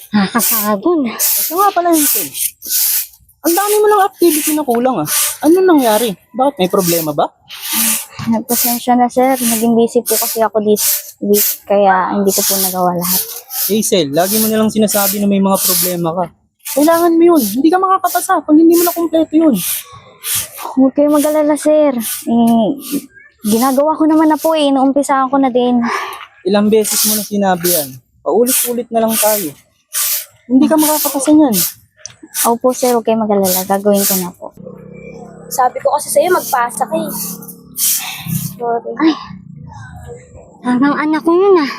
Nakakapagod. Ito nga pala, Hazel. Ang dami mo lang activity na kulang ah. Ano nangyari? Bakit may problema ba? Nagpasensya na sir. Naging busy po kasi ako this week. Kaya hindi ko po nagawa lahat. Hazel, lagi mo nilang sinasabi na may mga problema ka. Kailangan mo yun. Hindi ka makakapasa pag hindi mo na kumpleto yun. Huwag kayo mag-alala sir. Ginagawa ko naman na po eh. Inuumpisahan ko na din. Ilang beses mo na sinabi yan. Paulit-ulit na lang tayo. Hindi ka makakapasa niyan. Opo sir, huwag kayo mag-alala. Gagawin ko na po. Sabi ko kasi sa'yo, magpasa ka eh. Sorry. Ay, parang anak ko yun ah.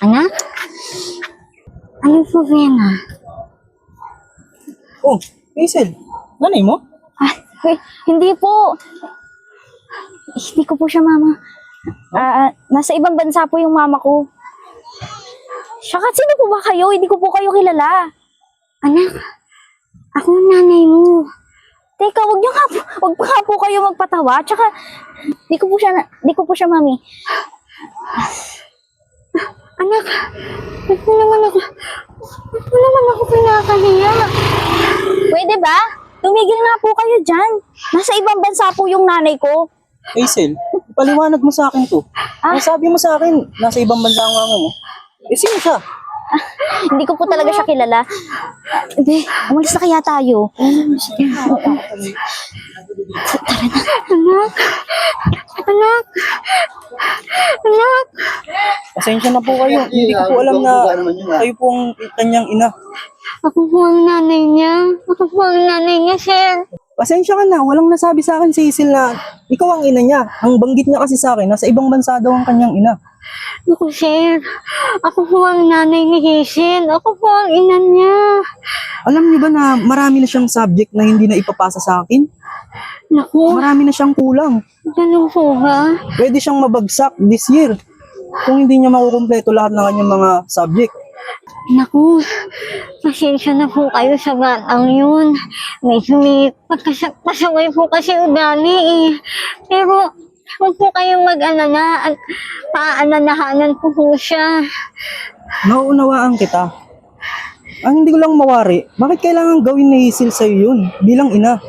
Anak? Ano po yan ah? Oh, Hazel. Nanay mo? Ay, hindi po. Hindi ko po siya mama. Nasa ibang bansa po yung mama ko. Saka sino po ba kayo? Hindi ko po kayo kilala. Anak, ako ang nanay mo. Teka, wag nga po kayo magpatawa. Tsaka, di ko po siya mami. Anak, ba't mo naman ako pinakahiya? Pwede ba? Tumigil nga po kayo dyan. Nasa ibang bansa po yung nanay ko. Hazel, paliwanag mo sa akin to. Sabi mo sa akin, nasa ibang bansa ang mama mo. Eh, sino siya? Hindi ko po talaga siya kilala. Be, umalis na kaya tayo. Tara na. Anak. Pasensya na po kayo. Hindi ko po alam na kayo po ang kanyang ina. Ako po ang nanay niya, sir. Pasensya ka na. Walang nasabi sa akin si Hazel na ikaw ang ina niya. Ang banggit niya kasi sa akin, nasa ibang bansa daw ang kanyang ina. Naku, sir. Ako po ang nanay ni Hazel. Ako po ang ina niya. Alam niyo ba na marami na siyang subject na hindi na ipapasa sa akin? Naku, Marami na siyang kulang. ganun po ba? Pwede siyang mabagsak this year kung hindi niya makukumpleto lahat ng kanyang mga subject. Naku, pasensya na po kayo sa batang yun. Medyo may pasaway po kasi ugali eh. Pero, huwag po kayong mag-alala at paaalalahanan ko po siya. Nauunawaan kita. Ang hindi ko lang mawari, bakit kailangan gawin ni Hazel sa'yo yun bilang ina?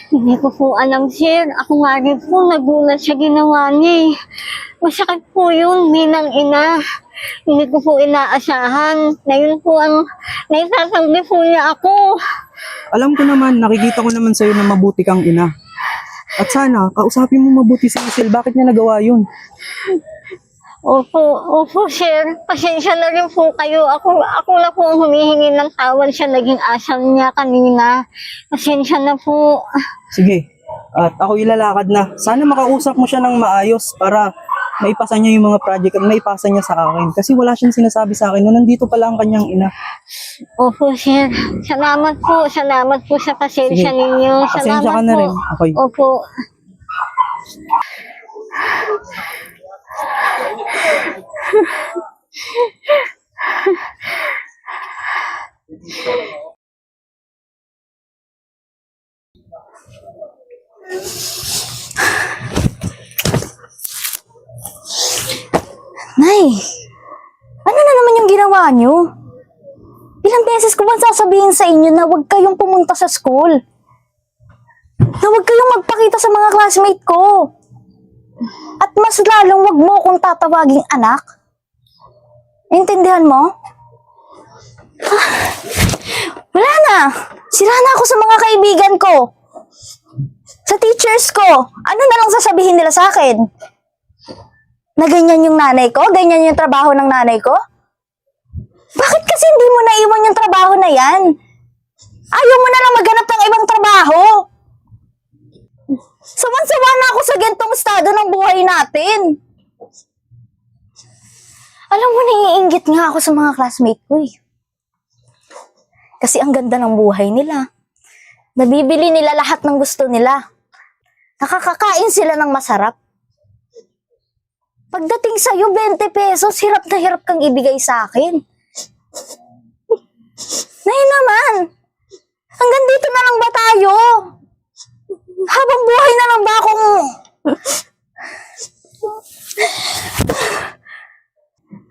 Hindi ko po alam, sir. Ako nga rin po, nagulat sa ginawa niya eh. Masakit po yun bilang ina. Hindi ko po inaasahan na yun po ang naisasabi po niya ako. Alam ko naman, nakikita ko naman sa'yo na mabuti kang ina. At sana, kausapin mo mabuti si Hazel, bakit niya nagawa yun? Opo, sir. Pasensya na rin po kayo. Ako na po ang humihingi ng tawad siya. Naging asal niya kanina. Pasensya na po. Sige, at ako ilalakad na. Sana makausap mo siya ng maayos para maipasa niya yung mga project at maipasa niya sa akin. Kasi wala siyang sinasabi sa akin na nandito pala ang kanyang ina. Opo, sir. Salamat po. Salamat po sa pasensya Sige. ninyo. Pasensya Salamat ka na po. rin. Okay. Opo. Nay, ano na naman yung ginawa niyo? Ilang beses ko bang sasabihin sa inyo na huwag kayong pumunta sa school? Na huwag kayong magpakita sa mga classmate ko? At mas lalong huwag mo akong tatawaging anak? Intindihan mo? Wala na! Sira na ako sa mga kaibigan ko. Sa teachers ko. Ano na lang sasabihin nila sa akin? Na ganyan yung nanay ko? Ganyan yung trabaho ng nanay ko? Bakit kasi hindi mo naiwan yung trabaho na yan? Ayaw mo na lang maghanap ng ibang trabaho? Sawan-sawa na ako sa gantong estado ng buhay natin. Alam mo, naiinggit nga ako sa mga classmate ko eh. Kasi ang ganda ng buhay nila. Nabibili nila lahat ng gusto nila. Nakakakain sila ng masarap. Pagdating sa'yo, 20 pesos, hirap na hirap kang ibigay sa akin. Ngayon naman, hanggang dito na lang ba tayo?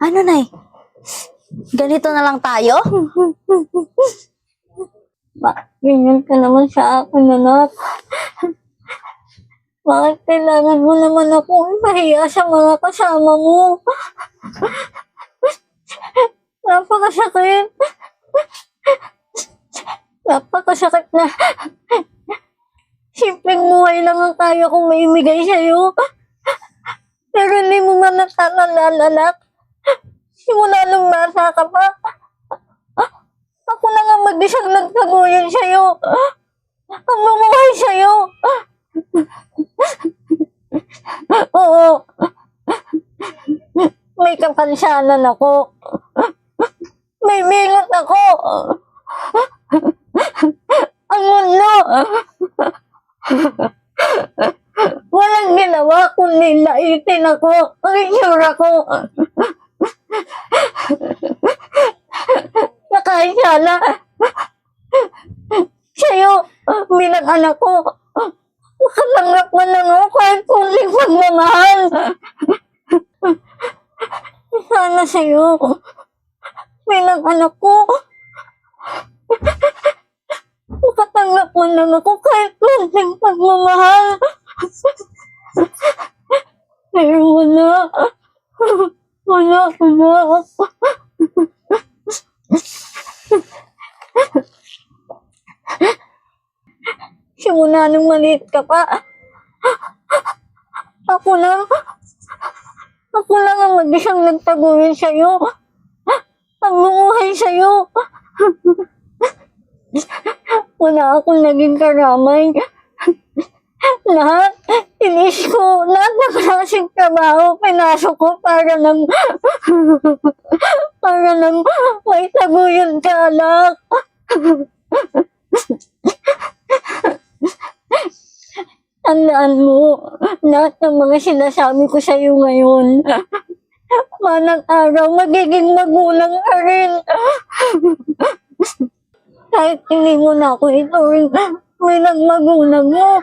Ano, Nay? Ganito na lang tayo? Ganyan ka naman sa akin, anak. Bakit kailangan mo naman akong ipahiya sa mga kasama mo? Napakasakit. Napakasakit na. Simpleng buhay lang ang kaya kong maimigay sa'yo. Pero hindi mo man natatalalak. Simula nung bata ka pa. Ako na nga mag-isang nagtaguyod sa'yo. Ang bumuhay sa'yo. Oo. May kapansanan ako. May milot ako. Ang mundo. Walang ginawa kundi laitin ako. Ang itsura ko. Nakahinsala. Sa'yo, bilang anak ko, makatanggap man lang ako kahit kunting pagmamahal. Sana sa'yo, bilang anak ko, makatanggap man lang ako kahit kunting pagmamahal. Pero wala. Wala. Simula nung maliit ka pa, ako lang ang mag-isang nagtaguyod sa'yo. Ang bumuhay sa'yo. Wala akong naging karamay. Lahat ng klaseng trabaho, pinasok ko para lang may taguyod ka, anak. Tandaan mo, lahat ng mga sinasabi ko sa iyo ngayon, manang araw, magiging magulang ka rin. Kahit hindi mo na ako ituring bilang magulang mo.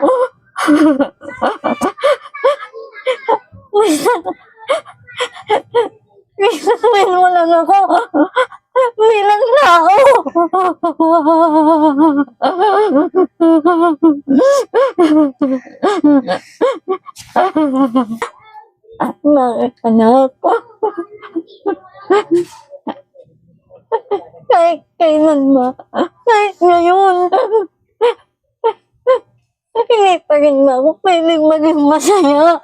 Gustuin mo lang ako bilang tao. Bakit, anak? Kahit kailan ba? Kahit ngayon. Hindi pa rin ba ako pwedeng maging masaya?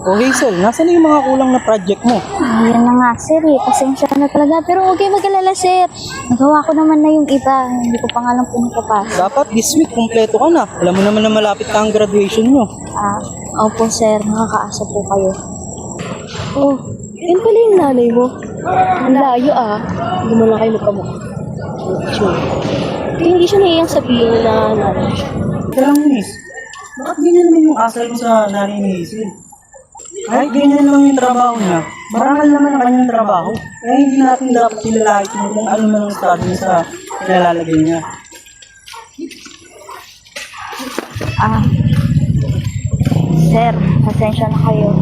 O Hazel, nasa na yung mga kulang na project mo? Yan na nga, sir. Pasensya na talaga. Pero huwag kayo mag-alala, sir. Nagawa ko naman na yung iba. Hindi ko pa nga lang po nakapasok. Dapat this week, kumpleto ka na. Alam mo naman na malapit ka ang graduation nyo. Opo, sir. Nakakaasa po kayo. Oh, yan pala yung nanay mo. Ang layo Hindi mo lang kayo magkamukha. Sure. Hindi siya nahiyang sabihin na nanay siya. Kaya lang, miss. Bakit ganyan naman yung asal mo sa nanay ni Hazel? Kahit ganyan lang yung trabaho niya, marangal naman ang kanyang trabaho. Kaya hindi natin dapat ilalahit mo kung ano man ang estado niya sa nilalagay niya. Sir, pasensya na kayo.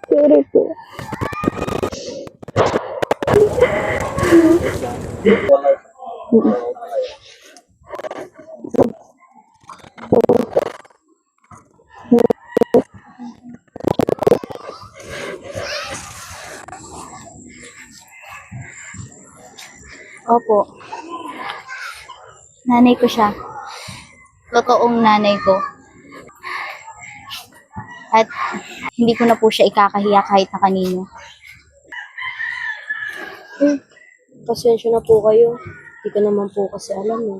Sorry po. Opo. Nanay ko siya. Totoong nanay ko. At hindi ko na po siya ikakahiya kahit na kanino. Pasensya na po kayo. Hindi ko naman po kasi alam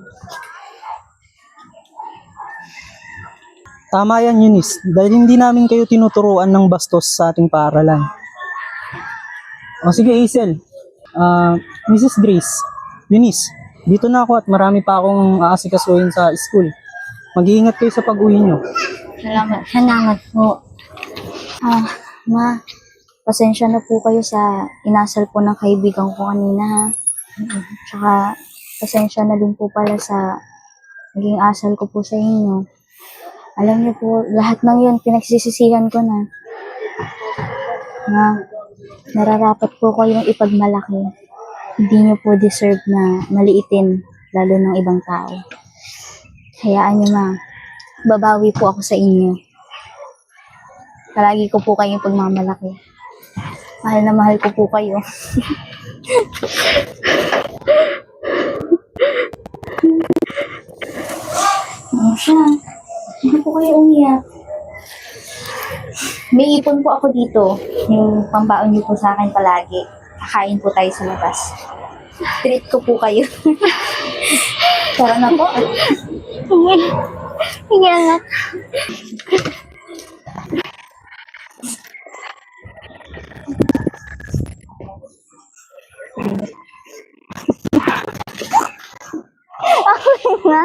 Tama yan, Eunice. Dahil hindi namin kayo tinuturuan ng bastos sa ating paaralan. O sige, Hazel. Mrs. Grace, Eunice, dito na ako at marami pa akong aasikasuhin sa school. Mag-iingat kayo sa pag-uwi nyo. Salamat po. Ma, pasensya na po kayo sa inasal po ng kaibigan ko kanina, ha. Tsaka, pasensya na din po pala sa naging asal ko po sa inyo. Alam niyo po, lahat ng yun, pinagsisisihan ko na. Ma, nararapat po kayong ipagmalaki. Hindi niyo po deserve na maliitin, lalo ng ibang tao. Hayaan niyo, ma. Babawi po ako sa inyo. Palagi ko po kayong pagmamalaki. Mahal na mahal ko po kayo. Ano siya? Hindi po kayo umiyak. May ipon po ako dito. Yung pambaon niyo po sa akin palagi. Kakain po tayo sa labas. Treat ko po kayo. Tara na po. Sige, anak. Ako nga.